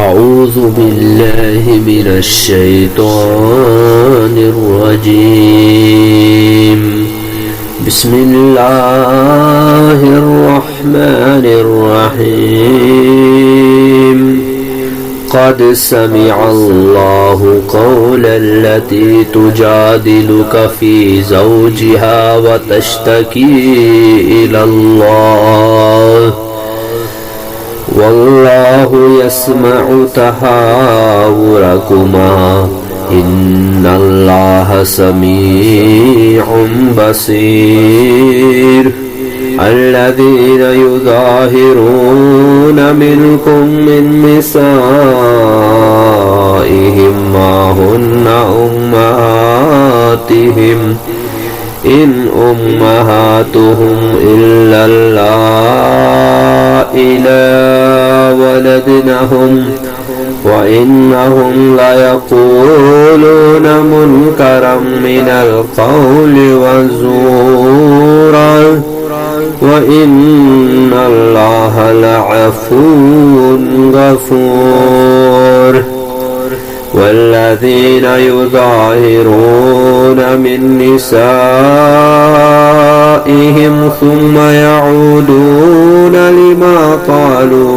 أعوذ بالله من الشيطان الرجيم. بسم الله الرحمن الرحيم. قد سمع الله قول التي تجادلك في زوجها وتشتكي إلى الله والله يسمع تحاوركما إن الله سميع بصير. الذين يظاهرون منكم من نسائهم ما هن أمهاتهم إن أمهاتهم إلا اللائي لا ولدنهم وإنهم ليقولون منكرا من القول وزورا وإن الله لعفو غفور. والذين يظاهرون من نسائهم ثم يعودون لما قالوا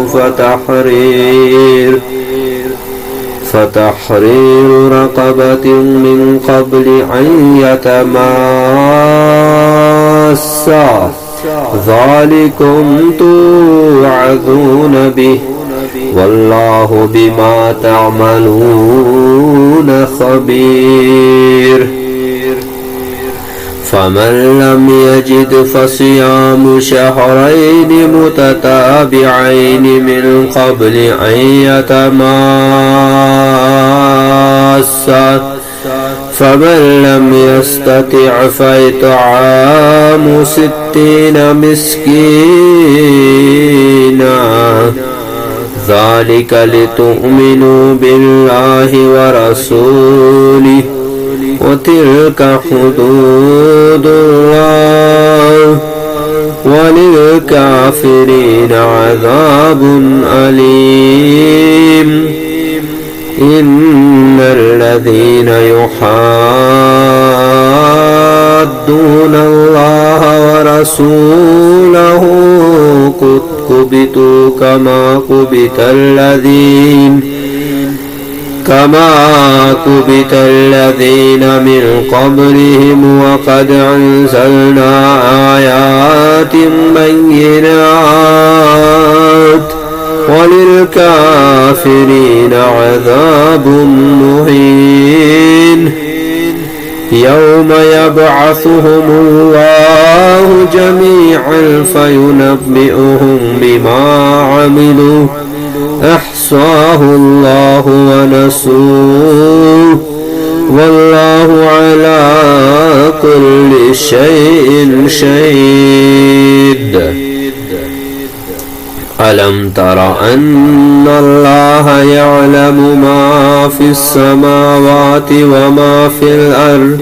فتحرير رقبة من قبل أن يتماسا ذلكم توعظون به والله بما تعملون خبير. فمن لم يجد فصيام شهرين متتابعين من قبل أن يتماسا فمن لم يستطع فإطعام 60 مسكينا ذلك لتؤمنوا بالله ورسوله وتلك حدود الله وللكافرين عذاب أليم. إن الذين يحادون الله ورسوله كبتوا كما كبت الذين من قبلهم وقد أنزلنا آيات بينات وللكافرين عذاب مهين. يوم يبعثهم الله جميعا فينبئهم بما عملوا أحصاه الله ونسوه والله على كل شيء شهيد. ألم تر أن الله يعلم ما في السماوات وما في الأرض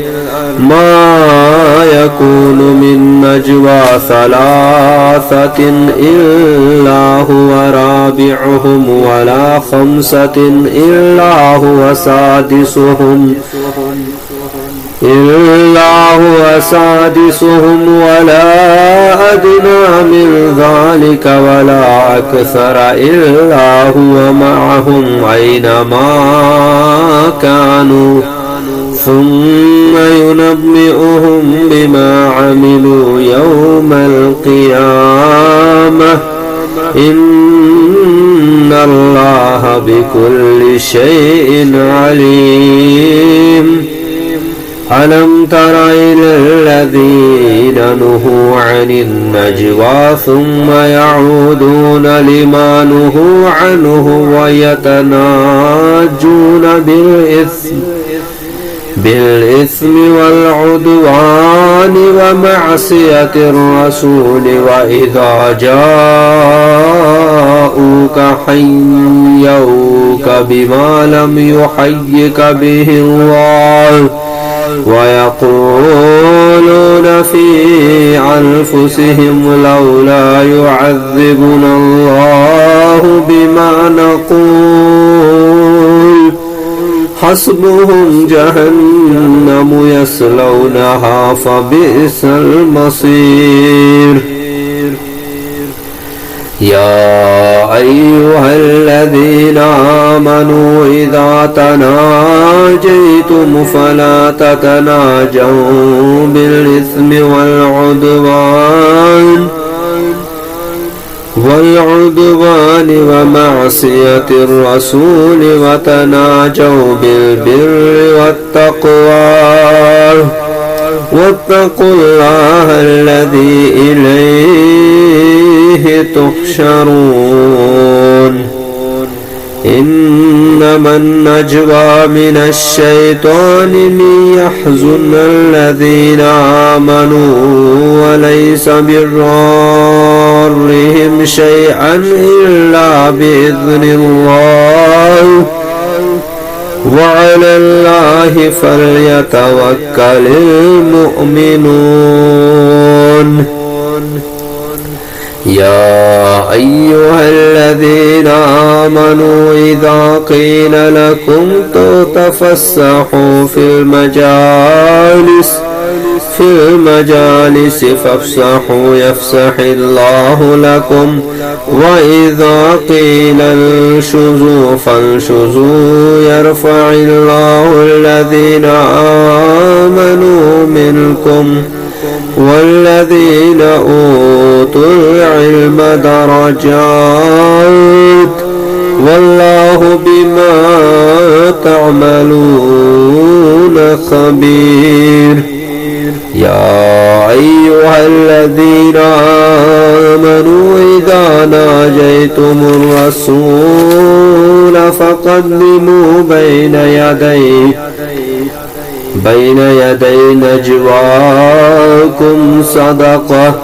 ما يكون من نجوى 3 إلا هو رابعهم ولا 5 إلا هو سادسهم ولا أدنى من ذلك ولا أكثر إلا هو معهم أينما كانوا ثم ينبئهم بما عملوا يوم القيامة إن الله بكل شيء عليم. ألم تر إلى الذين نهوا عن النجوى ثم يعودون لما نهوا عنه ويتناجون بالإثم والعدوان ومعصية الرسول وإذا جاءوك حيوك بما لم يحيك به الله ويقولون في أنفسهم لولا لولا يعذبنا الله بما نقول حسبهم جهنم يصلونها فبئس المصير. يا أيها الذين آمنوا إذا تناجيتم فلا تتناجوا بالإثم والعدوان ومعصية الرسول وتناجوا بالبر والتقوى واتقوا الله الذي إليه تحشرون. إنما النجوى من الشيطان ليحزن الذين آمنوا وليس بضارهم شيئا إلا بإذن الله وعلى الله فليتوكل المؤمنون. يا أيها الذين آمنوا إذا قيل لكم تفسحوا في المجالس فافسحوا يفسح الله لكم وإذا قيل انشزوا فانشزوا يرفع الله الذين آمنوا منكم والذين أوتوا العلم درجات والله بما تعملون خبير. يا أيها الذين آمنوا إذا ناجيتم الرسول فقدموا بين يدي نجواكم صدقة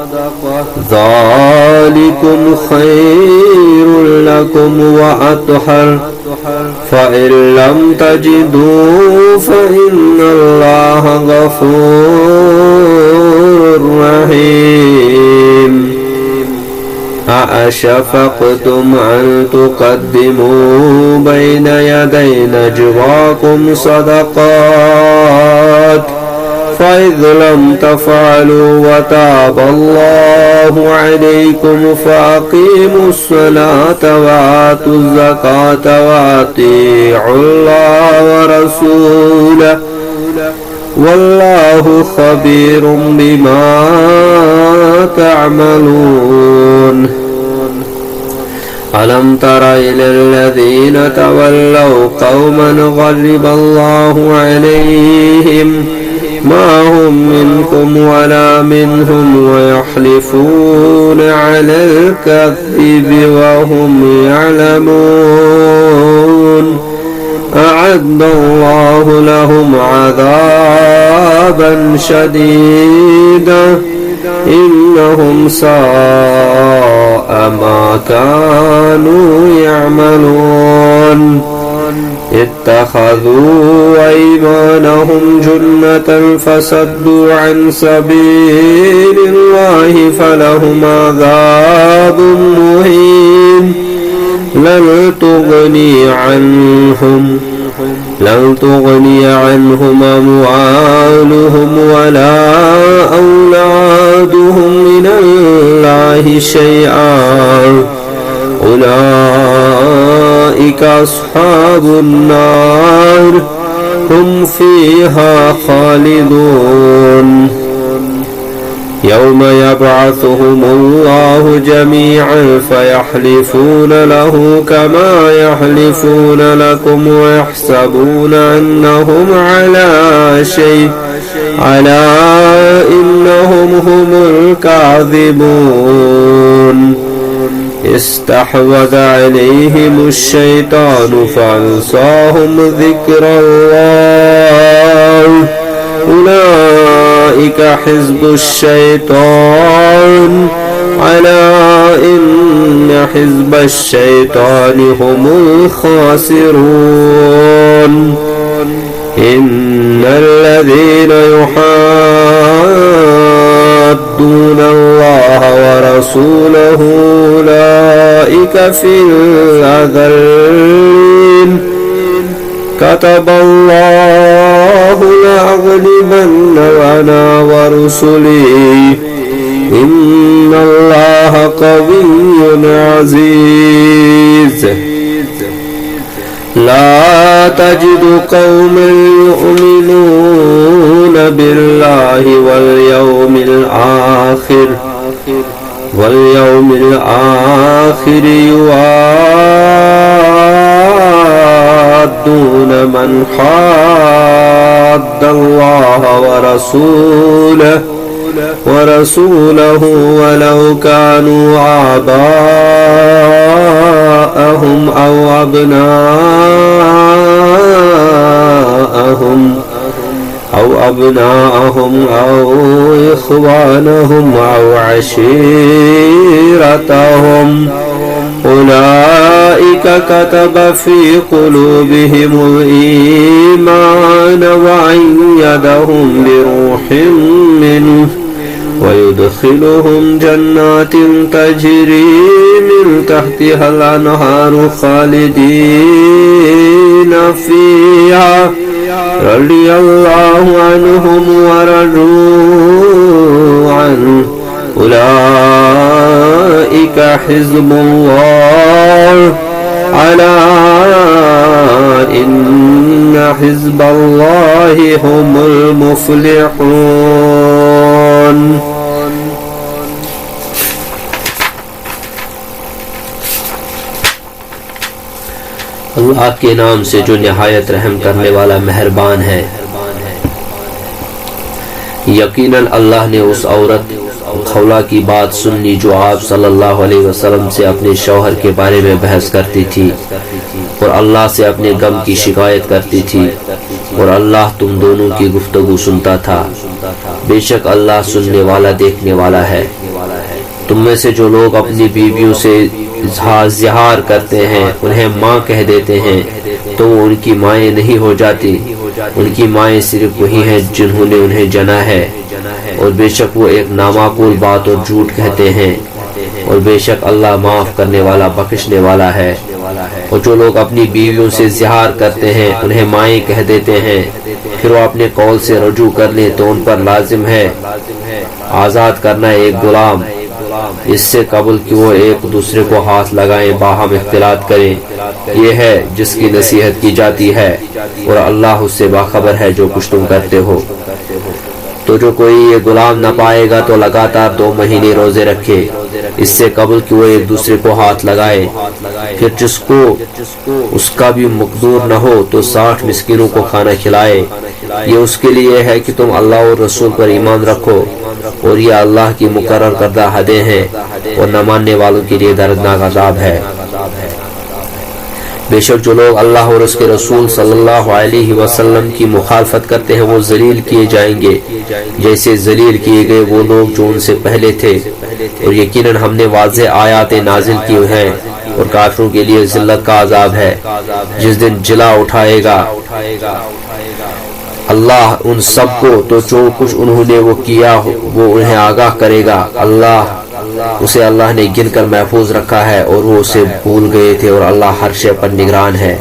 ذلكم خير لكم وأطهر فإن لم تجدوا فإن الله غفور رحيم. أأشفقتم أن تقدموا بين يدي نجواكم صدقات فإذ لم تفعلوا وتاب الله عليكم فأقيموا الصلاة وآتوا الزكاة وأطيعوا الله ورسوله والله خبير بما تعملون. ألم تر إلى الذين تولوا قوما غضب الله عليهم ما هم منكم ولا منهم ويحلفون على الكذب وهم يعلمون أعد الله لهم عذابا شديدا إنهم ساء ما كانوا يعملون. اتخذوا أيمانهم جنة فصدوا عن سبيل الله فلهم عذاب مهين لن تغني عنهم أموالهم ولا أولادهم من الله شيئا أولئك أصحاب النار هم فيها خالدون. يوم يبعثهم الله جميعا فيحلفون له كما يحلفون لكم ويحسبون أنهم على شيء ألا إنهم هم الكاذبون. استحوذ عليهم الشيطان فأنساهم ذكر الله أولئك حزب الشيطان ألا إن حزب الشيطان هم الخاسرون. إن الذين يحادون الله ورسوله أولئك في الأذلين كتب الله لأغلبن أنا ورسلي إن الله قوي عزيز لا تجد قوما يؤمنون بالله واليوم الآخر يوادون من حاد الله ورسوله ولو كانوا آباءهم أو أبناءهم أو إخوانهم أو عشيرتهم أولئك كتب في قلوبهم الإيمان وأيدهم بروح منه ويدخلهم جنات تجري من تحتها الأنهار خالدين فيها رضي الله عنهم ورضوا عنه أولئك حزب الله ألا إن حزب الله هم المفلحون. اللہ کے نام سے جو نہایت رحم کرنے والا مہربان ہے. یقیناً اللہ نے اس عورت خولا کی بات سن لی جو آپ صلی اللہ علیہ وسلم سے اپنے شوہر کے بارے میں بحث کرتی تھی اور اللہ سے اپنے غم کی شکایت کرتی تھی اور اللہ تم دونوں کی گفتگو سنتا تھا. بے شک اللہ سننے والا دیکھنے والا ہے. تم میں سے جو لوگ اپنی بیویوں سے اظہار کرتے ہیں انہیں ماں کہہ دیتے ہیں تو وہ ان کی مائیں نہیں ہو جاتی. ان کی مائیں صرف وہی ہیں جنہوں نے انہیں جنا ہے اور بے شک وہ ایک نامعقول بات اور جھوٹ کہتے ہیں اور بے شک اللہ معاف کرنے والا بخشنے والا ہے. اور جو لوگ اپنی بیویوں سے اظہار کرتے ہیں انہیں مائیں کہہ دیتے ہیں پھر وہ اپنے قول سے رجوع کر لیں تو ان پر لازم ہے آزاد کرنا ایک غلام اس سے قبل کہ وہ ایک دوسرے کو ہاتھ لگائیں باہم اختلاط کریں. یہ ہے جس کی نصیحت کی جاتی ہے اور اللہ اس سے باخبر ہے جو کچھ تم کرتے ہو. تو جو کوئی یہ غلام نہ پائے گا تو لگاتار 2 مہینے روزے رکھے اس سے قبل کہ وہ ایک دوسرے کو ہاتھ لگائے. پھر جس کو اس کا بھی مقدور نہ ہو تو 60 مسکینوں کو کھانا کھلائے. یہ اس کے لیے ہے کہ تم اللہ اور رسول پر ایمان رکھو اور یہ اللہ کی مقرر کردہ حدیں ہیں اور نہ ماننے والوں کے لیے دردناک عذاب ہے. بے شک جو لوگ اللہ اور اس کے رسول صلی اللہ علیہ وسلم کی مخالفت کرتے ہیں وہ ذلیل کیے جائیں گے جیسے ذلیل کیے گئے وہ لوگ جو ان سے پہلے تھے. اور یقیناً ہم نے واضح آیات نازل کی ہیں اور کافروں کے لیے ذلت کا عذاب ہے جس دن جلا اٹھائے گا اللہ ان سب کو تو جو کچھ انہوں نے وہ کیا وہ انہیں آگاہ کرے گا. اسے اللہ نے گن کر محفوظ رکھا ہے اور وہ اسے بھول گئے تھے اور اللہ ہر شے پر نگران ہے.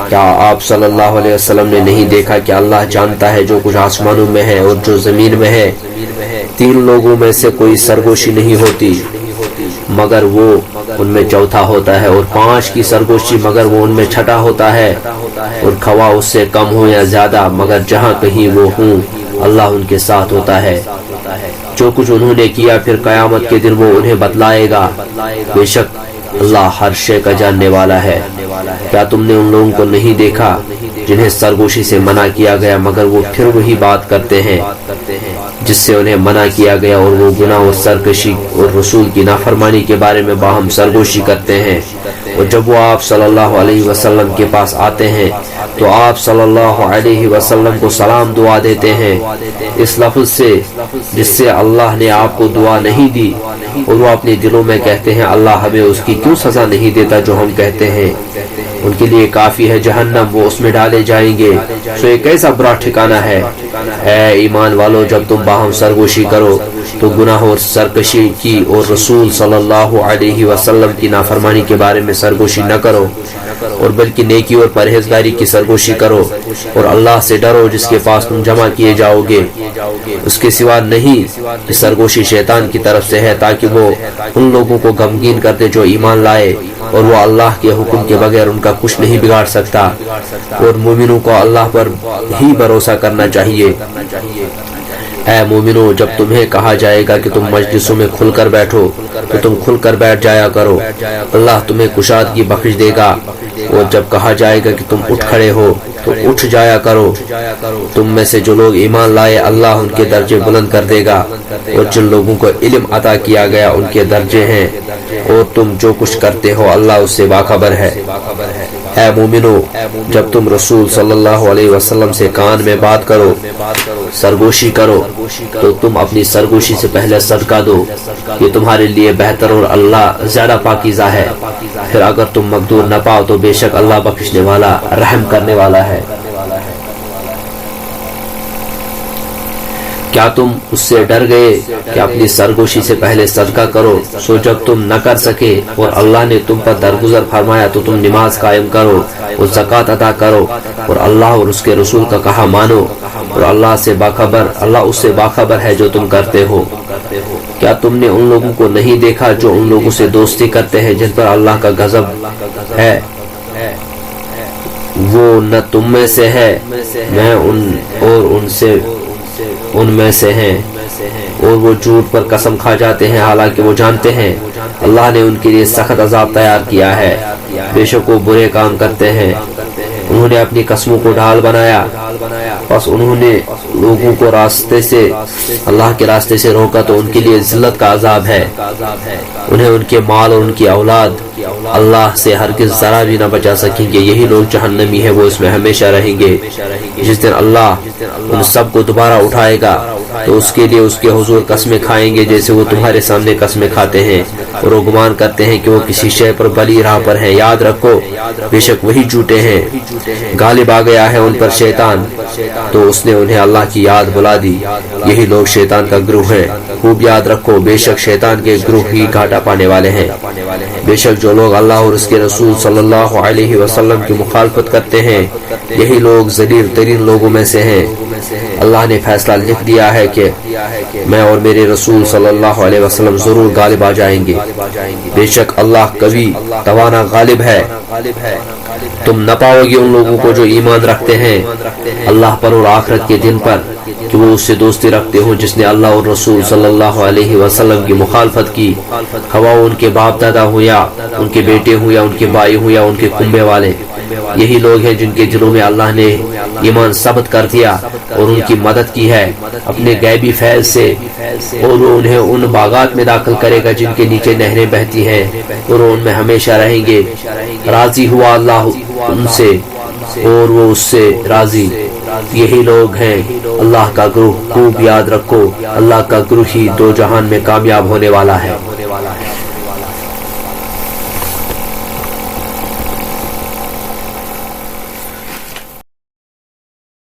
کیا آپ صلی اللہ علیہ وسلم نے نہیں دیکھا کہ اللہ جانتا ہے جو کچھ آسمانوں میں ہے اور جو زمین میں ہے. 3 لوگوں میں سے کوئی سرگوشی نہیں ہوتی مگر وہ ان میں چوتھا ہوتا ہے اور 5 کی سرگوشی مگر وہ ان میں چھٹا ہوتا ہے اور خواہ اس سے کم ہو یا زیادہ مگر جہاں کہیں وہ ہوں اللہ ان کے ساتھ ہوتا ہے. جو کچھ انہوں نے کیا پھر قیامت کے دن وہ انہیں بتلائے گا. بے شک اللہ ہر شے کا جاننے والا ہے. کیا تم نے ان لوگوں کو نہیں دیکھا جنہیں سرگوشی سے منع کیا گیا مگر وہ پھر وہی بات کرتے ہیں جس سے انہیں منع کیا گیا اور وہ گناہ اور سرکشی اور رسول کی نافرمانی کے بارے میں باہم سرگوشی کرتے ہیں. اور جب وہ آپ صلی اللہ علیہ وسلم کے پاس آتے ہیں تو آپ صلی اللہ علیہ وسلم کو سلام دعا دیتے ہیں اس لفظ سے جس سے اللہ نے آپ کو دعا نہیں دی اور وہ اپنے دلوں میں کہتے ہیں اللہ ہمیں اس کی کیوں سزا نہیں دیتا جو ہم کہتے ہیں. ان کے لیے کافی ہے جہنم وہ اس میں ڈالے جائیں گے سو یہ کیسا برا ٹھکانہ ہے. اے ایمان والو جب تم باہم سرگوشی کرو تو گناہ اور سرکشی کی اور رسول صلی اللہ علیہ وسلم کی نافرمانی کے بارے میں سرگوشی نہ کرو اور بلکہ نیکی اور پرہیزگاری کی سرگوشی کرو، اور اللہ سے ڈرو جس کے پاس تم جمع کیے جاؤ گے، اس کے سوا نہیں کہ سرگوشی شیطان کی طرف سے ہے، تاکہ وہ ان لوگوں کو غمگین کر دے جو ایمان لائے، اور وہ اللہ کے حکم کے بغیر ان کا کچھ نہیں بگاڑ سکتا، اور مومنوں کو اللہ پر ہی بھروسہ کرنا چاہیے۔ اے مومنو، جب تمہیں کہا جائے گا کہ تم مجلسوں میں کھل کر بیٹھو تو تم کھل کر بیٹھ جایا کرو، اللہ تمہیں کشادگی بخش دے گا، اور جب کہا جائے گا کہ تم اٹھ کھڑے ہو تو اٹھ جایا کرو۔ تم میں سے جو لوگ ایمان لائے اللہ ان کے درجے بلند کر دے گا، اور جن لوگوں کو علم عطا کیا گیا ان کے درجے ہیں، اور تم جو کچھ کرتے ہو اللہ اس سے باخبر ہے۔ اے مومنو، جب تم رسول صلی اللہ علیہ وسلم سے کان میں بات کرو، سرگوشی کرو، تو تم اپنی سرگوشی سے پہلے صدقہ دو، یہ تمہارے لیے بہتر اور اللہ زیادہ پاکیزہ ہے۔ پھر اگر تم مقدور نہ پاؤ تو بے شک اللہ بخشنے والا رحم کرنے والا ہے۔ کیا تم اس سے ڈر گئے کہ اپنی سرگوشی سے پہلے صدقہ کرو؟ سو جب تم نہ کر سکے اور اللہ نے تم پر درگزر فرمایا تو تم نماز قائم کرو اور زکوٰۃ ادا کرو، اور اللہ اور اس کے رسول کا کہا مانو، اور اللہ اس سے باخبر ہے جو تم کرتے ہو۔ کیا تم نے ان لوگوں کو نہیں دیکھا جو ان لوگوں سے دوستی کرتے ہیں جن پر اللہ کا غضب ہے؟ وہ نہ تم میں سے ہے میں ان میں سے ہیں، اور وہ جھوٹ پر قسم کھا جاتے ہیں حالانکہ وہ جانتے ہیں اللہ نے ان کے لیے سخت عذاب تیار کیا ہے۔ بے شک وہ برے کام کرتے ہیں، انہوں نے اپنی قسموں کو ڈھال بنایا، بس انہوں نے لوگوں کو اللہ کے راستے سے روکا تو ان کے لیے ذلت کا عذاب ہے۔ انہیں ان کے مال اور ان کی اولاد اللہ سے ہرگز ذرا بھی نہ بچا سکیں گے، یہی لوگ جہنمی ہیں، وہ اس میں ہمیشہ رہیں گے۔ جس دن اللہ ان سب کو دوبارہ اٹھائے گا تو اس کے لیے اس کے حضور قسمیں کھائیں گے جیسے وہ تمہارے سامنے قسمیں کھاتے ہیں، اور وہ گمان کرتے ہیں کہ وہ کسی شے پر بلی راہ پر ہیں۔ یاد رکھو بے شک وہی جھوٹے ہیں، غالب آ گیا ہے ان پر شیطان تو اس نے انہیں اللہ کی یاد بلا دی، یہی لوگ شیطان کا گروہ ہیں۔ خوب یاد رکھو بے شک شیطان کے گروہ ہی گھاٹا پانے والے ہیں۔ بے شک جو لوگ اللہ اور اس کے رسول صلی اللہ علیہ وسلم کی مخالفت کرتے ہیں یہی لوگ ذلیل ترین لوگوں میں سے ہیں۔ اللہ نے فیصلہ لکھ دیا ہے کہ میں اور میرے رسول صلی اللہ علیہ وسلم ضرور غالب آ جائیں گے، بے شک اللہ قوی توانا غالب ہے۔ تم نہ پاؤ گے ان لوگوں کو جو ایمان رکھتے ہیں اللہ پر اور آخرت کے دن پر کہ وہ اس سے دوستی رکھتے ہوں جس نے اللہ اور رسول صلی اللہ علیہ وسلم کی مخالفت کی، خواہ ان کے باپ دادا ہوں یا ان کے بیٹے ہوں یا ان کے بھائی ہوں یا ان کے کنبے والے۔ یہی لوگ ہیں جن کے دلوں میں اللہ نے ایمان ثابت کر دیا اور ان کی مدد کی ہے اپنے غیبی فیض سے، اور وہ انہیں ان باغات میں داخل کرے گا جن کے نیچے نہریں بہتی ہیں، اور وہ ان میں ہمیشہ رہیں گے۔ راضی ہوا اللہ ان سے اور وہ اس سے راضی، یہی لوگ ہیں اللہ کا گروہ۔ خوب یاد رکھو اللہ کا گروہ ہی دو جہان میں کامیاب ہونے والا ہے۔